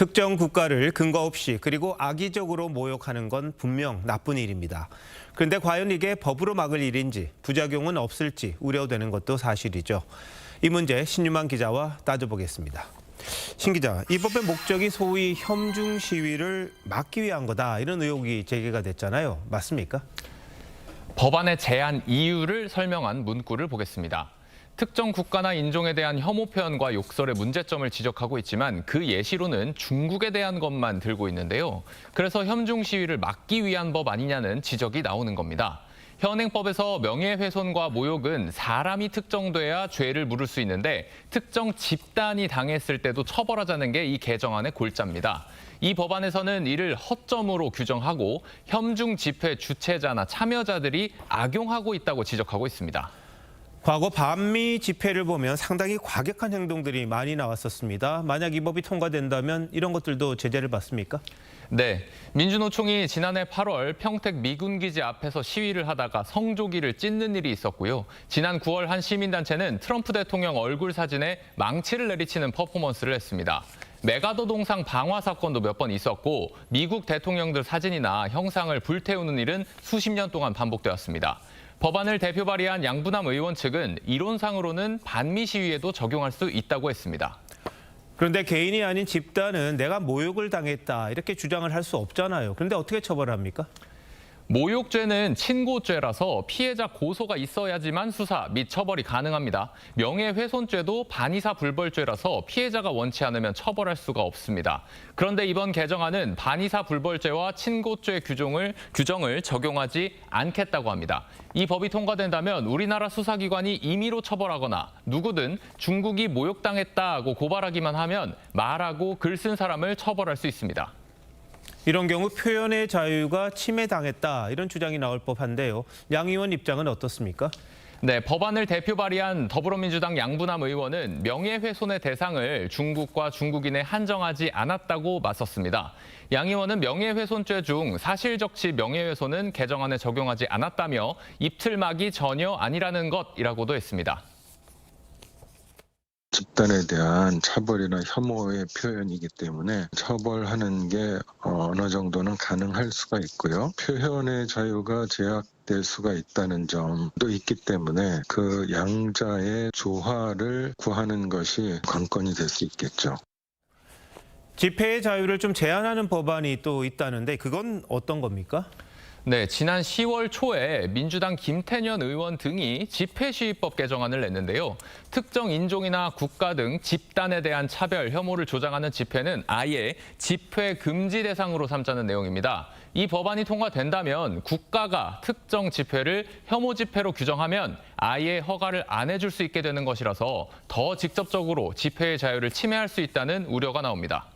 특정 국가를 근거 없이 그리고 악의적으로 모욕하는 건 분명 나쁜 일입니다. 그런데 과연 이게 법으로 막을 일인지 부작용은 없을지 우려되는 것도 사실이죠. 이 문제 신유만 기자와 따져보겠습니다. 신 기자, 이 법의 목적이 소위 혐중 시위를 막기 위한 거다 이런 의혹이 제기가 됐잖아요. 맞습니까? 법안의 제안 이유를 설명한 문구를 보겠습니다. 특정 국가나 인종에 대한 혐오 표현과 욕설의 문제점을 지적하고 있지만 그 예시로는 중국에 대한 것만 들고 있는데요. 그래서 혐중 시위를 막기 위한 법 아니냐는 지적이 나오는 겁니다. 현행법에서 명예훼손과 모욕은 사람이 특정돼야 죄를 물을 수 있는데 특정 집단이 당했을 때도 처벌하자는 게 이 개정안의 골자입니다. 이 법안에서는 이를 허점으로 규정하고 혐중 집회 주최자나 참여자들이 악용하고 있다고 지적하고 있습니다. 과거 반미 집회를 보면 상당히 과격한 행동들이 많이 나왔었습니다. 만약 이 법이 통과된다면 이런 것들도 제재를 받습니까? 네, 민주노총이 지난해 8월 평택 미군기지 앞에서 시위를 하다가 성조기를 찢는 일이 있었고요. 지난 9월 한 시민단체는 트럼프 대통령 얼굴 사진에 망치를 내리치는 퍼포먼스를 했습니다. 메가더 동상 방화 사건도 몇 번 있었고 미국 대통령들 사진이나 형상을 불태우는 일은 수십 년 동안 반복되었습니다. 법안을 대표 발의한 양부남 의원 측은 이론상으로는 반미 시위에도 적용할 수 있다고 했습니다. 그런데 개인이 아닌 집단은 내가 모욕을 당했다 이렇게 주장을 할 수 없잖아요. 그런데 어떻게 처벌합니까? 모욕죄는 친고죄라서 피해자 고소가 있어야지만 수사 및 처벌이 가능합니다. 명예훼손죄도 반의사 불벌죄라서 피해자가 원치 않으면 처벌할 수가 없습니다. 그런데 이번 개정안은 반의사 불벌죄와 친고죄 규정을 적용하지 않겠다고 합니다. 이 법이 통과된다면 우리나라 수사기관이 임의로 처벌하거나 누구든 중국이 모욕당했다고 고발하기만 하면 말하고 글 쓴 사람을 처벌할 수 있습니다. 이런 경우 표현의 자유가 침해당했다 이런 주장이 나올 법한데요. 양 의원 입장은 어떻습니까? 네, 법안을 대표 발의한 더불어민주당 양부남 의원은 명예훼손의 대상을 중국과 중국인에 한정하지 않았다고 맞섰습니다. 양 의원은 명예훼손죄 중 사실적시 명예훼손은 개정안에 적용하지 않았다며 입틀막이 전혀 아니라는 것이라고도 했습니다. 집단에 대한 차별이나 혐오의 표현이기 때문에 처벌하는 게 어느 정도는 가능할 수가 있고요. 표현의 자유가 제약될 수가 있다는 점도 있기 때문에 그 양자의 조화를 구하는 것이 관건이 될 수 있겠죠. 집회의 자유를 좀 제한하는 법안이 또 있다는데 그건 어떤 겁니까? 네, 지난 10월 초에 민주당 김태년 의원 등이 집회시위법 개정안을 냈는데요. 특정 인종이나 국가 등 집단에 대한 차별, 혐오를 조장하는 집회는 아예 집회 금지 대상으로 삼자는 내용입니다. 이 법안이 통과된다면 국가가 특정 집회를 혐오 집회로 규정하면 아예 허가를 안 해줄 수 있게 되는 것이라서 더 직접적으로 집회의 자유를 침해할 수 있다는 우려가 나옵니다.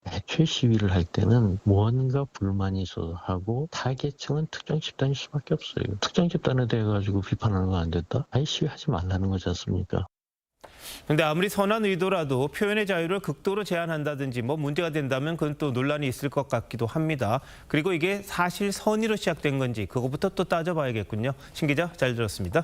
애초에 시위를 할 때는 뭔가 불만이 있어서 하고 타겟층은 특정 집단일 수밖에 없어요. 특정 집단에 대해 가지고 비판하는 건 안 됐다? 아예 시위하지 말라는 거지 않습니까? 그런데 아무리 선한 의도라도 표현의 자유를 극도로 제한한다든지 뭐 문제가 된다면 그건 또 논란이 있을 것 같기도 합니다. 그리고 이게 사실 선의로 시작된 건지 그것부터 또 따져봐야겠군요. 신 기자 잘 들었습니다.